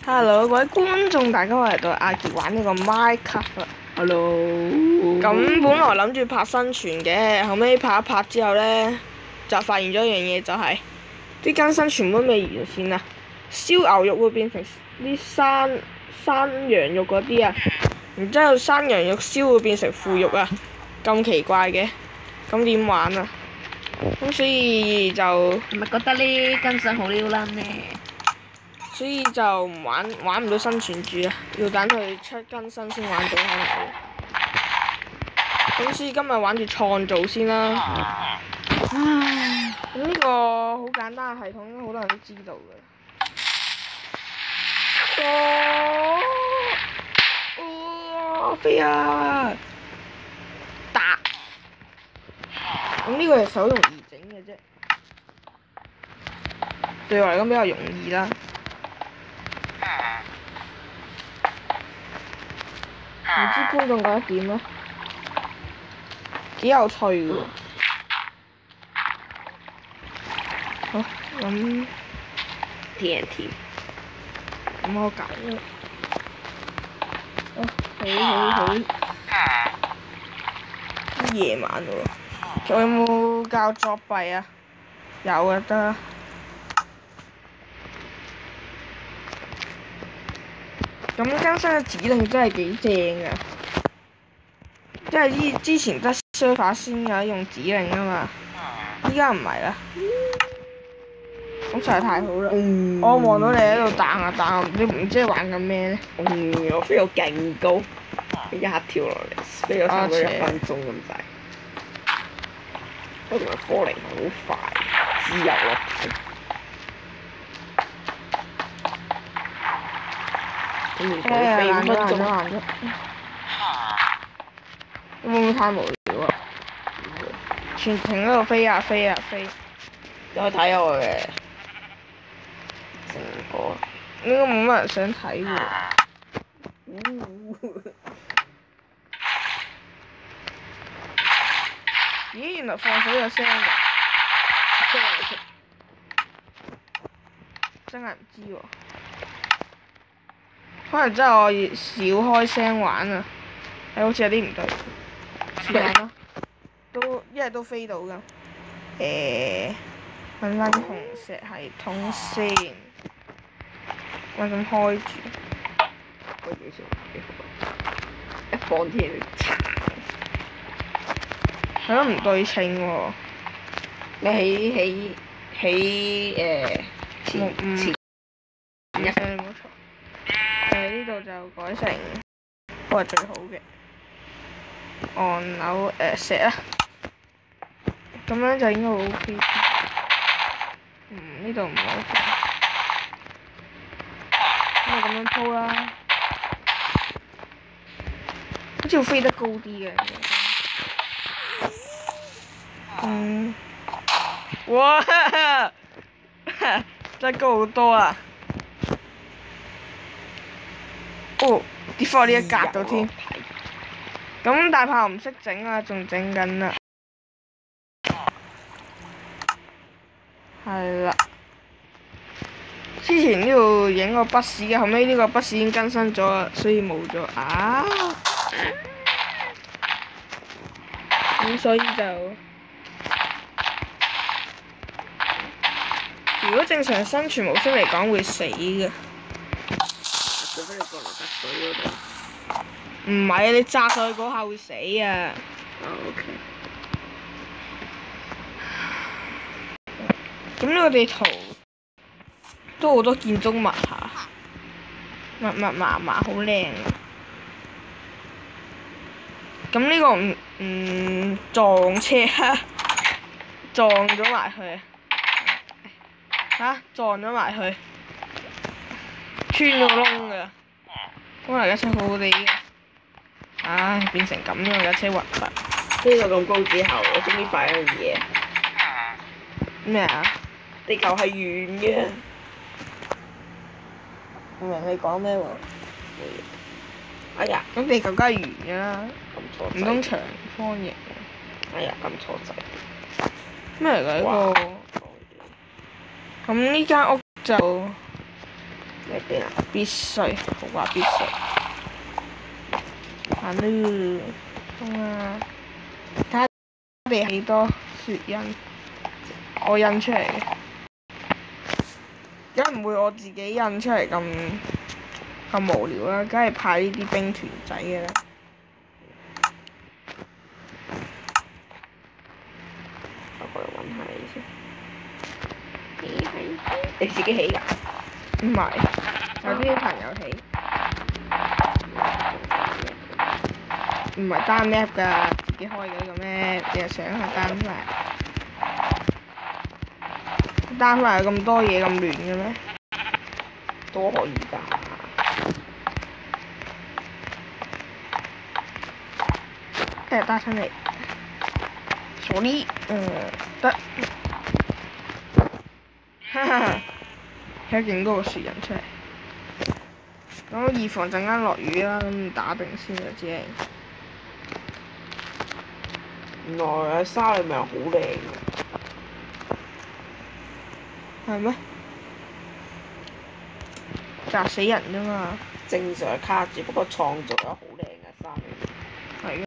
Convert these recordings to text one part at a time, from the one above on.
Hello，各位觀眾，大家好，嚟到阿傑玩呢個 Minecraft 啦。 Hello。咁本來諗住拍生存嘅，後尾拍一拍之後呢，就發現咗一樣嘢，就係啲更新全部都未完善啊！燒牛肉會變成啲山羊肉嗰啲啊，然之後山羊肉燒會變成腐肉啊，咁奇怪嘅，咁點玩啊？咁所以就係咪覺得呢更新好撩撚呢？所以就玩唔到生存住啊，要等佢出更新先玩到可能會。咁所以今日玩住創造先啦。咁呢個好簡單嘅系統，應該好多人都知道嘅。飛啊！打！咁呢個係手容易整嘅啫，對我嚟講比較容易啦。唔知觀眾覺得點咧？幾有趣喎！好，咁 TNT。咁我搞啦。好。夜晚喎，仲有冇教作弊啊？有啊，得啦。咁更新嘅指令真係幾正啊！因為之前得 server 先有得用指令啊嘛，依家唔係啦。咁實在太好啦！我望到你喺度彈啊彈啊，你唔知係玩緊咩咧？我飛到勁高，一下跳落嚟，飛咗差唔多1分鐘咁滯。不過科靈好快，自由落體。咁如果飛5分鐘，會唔會太無聊啊？全程喺度飛啊！你可以睇下我嘅成果。應該冇乜人想睇喎。咦，原來放水有聲㗎！真係唔知喎。可能真係我少開聲玩啊！好似有啲唔對。試下咯，一係都飛到㗎。揾翻紅石系統先。喂，咁開住。開住先，幾好。一放天就嚓。係咯，唔對稱喎。你喺前冇錯。呢度就改成嗰個最好嘅按鈕石啦。咁樣就應該會 OK。呢度唔係 OK。咁就咁樣鋪啦。好似會飛得高啲嘅。哇！真係高好多啊！哦，跌翻我呢一格度添。咁大炮唔識整啊，仲整緊啊。係啦。之前呢度影個筆士嘅，後尾呢個筆士已經更新咗啦，所以冇咗啊。咁所以就，如果正常生存模式嚟講會死嘅。除非你降落得水嗰度。唔係啊！你炸上去嗰下會死啊！ OK。咁呢個地圖都好多建築物下，密麻麻好靚啊！咁呢個撞車啊，撞咗埋去撞咗埋去，穿咗個窿㗎。本來架車好好地嘅，唉，變成咁樣，架車核突。飛到咁高之後，我終於發現一樣嘢。咩啊？地球係圓嘅。唔明你講咩喎？哎呀！咁地球梗係圓㗎啦，撳錯掣。唔通長方形？哎呀，撳錯掣。咩嚟㗎呢個？咁呢間屋就喺邊啊？必須，豪華必須。行咯，衝啊！睇下我哋幾多雪印，我印出嚟嘅，梗唔會我自己印出嚟咁無聊啦，梗係派呢啲兵團仔嘅啦。我過嚟揾下你先。你自己起㗎？唔係，有啲朋友起。唔係單 map 㗎，自己開嘅呢個 map，你又想去單 map？單 map 有咁多嘢咁亂嘅咩？都可以㗎。帶上嚟，傻啲，得，哈哈，起咗勁多個雪人出嚟。咁以防陣間落雨啦，咁打定先啦，只係。原來喺沙裏面好靚嘅。係咩？砸死人啫嘛！正常卡住，不過創造咗好靚嘅沙裏面。係嘅。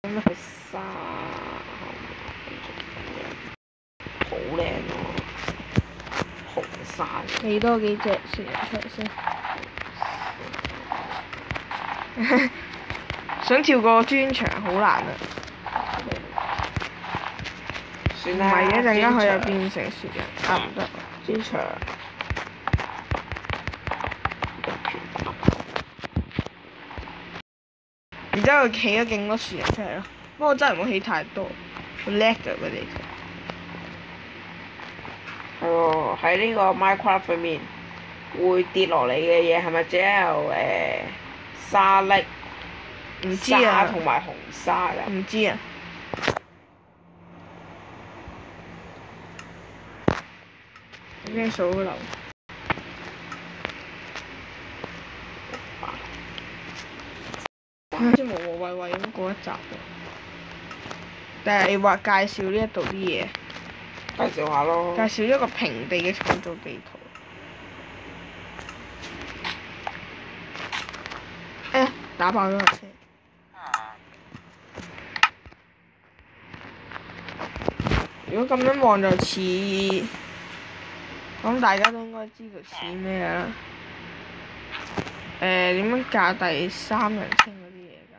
咁佢沙好靚喎，紅沙。起多幾隻雪人出嚟先。想跳個磚牆好難啊！算啦。唔係嘅，陣間佢又變成雪人，唔得。磚牆。然之後佢起咗勁多雪人出嚟咯，不過真係唔好起太多，好叻㗎佢哋。係喎，喺呢個 Minecraft 裏面會跌落嚟嘅嘢係咪只有沙礫？唔知啊。沙同埋紅沙㗎。唔知啊。咩數流？好似無無謂謂咁過一集喎。但係你話介紹呢一度啲嘢。介紹下咯。介紹一個平地嘅創造地圖。打爆咗架車。如果咁樣望就似，咁大家都應該知道似咩啦。點樣架第三人稱嗰啲嘢㗎？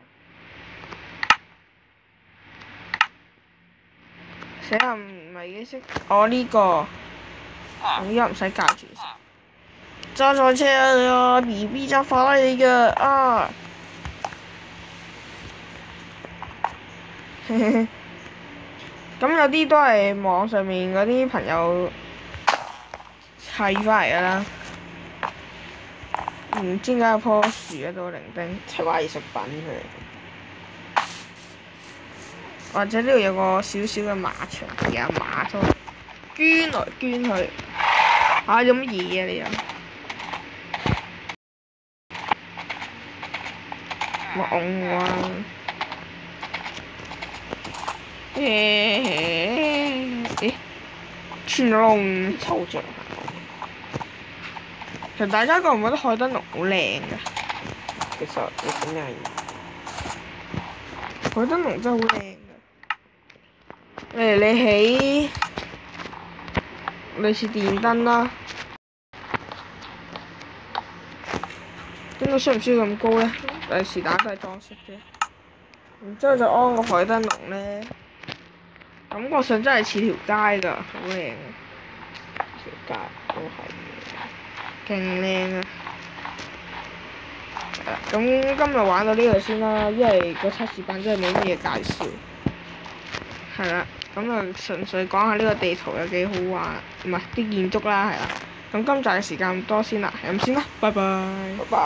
寫下唔係幾識。我呢個，我依家唔使架住先。揸錯車啊！BB 揸法拉利㗎啊！咁有啲都係網上面嗰啲朋友砌翻嚟㗎啦。唔知點解有棵樹喺度零丁。砌埋藝術品佢。或者呢度有個小小嘅馬場，有馬都捐來捐去。有乜嘢啊你又？冇啊！咦？穿窿抽象。其實大家覺唔覺得海燈籠好靚㗎？其實你點解？海燈籠真係好靚㗎。例如你起類似電燈啦，應該需唔需要咁高咧？第時打都係裝飾啫。然之後就安個海燈籠咧，感覺上真係似條街㗎，好靚啊！條街都係。勁靚啊！咁今日玩到呢度先啦，因為個測試版真係冇乜嘢介紹。係啦，咁就純粹講下呢個地圖有幾好玩，唔係啲建築啦，係啦。咁今集嘅時間咁多先啦，係咁先啦，拜拜。拜拜。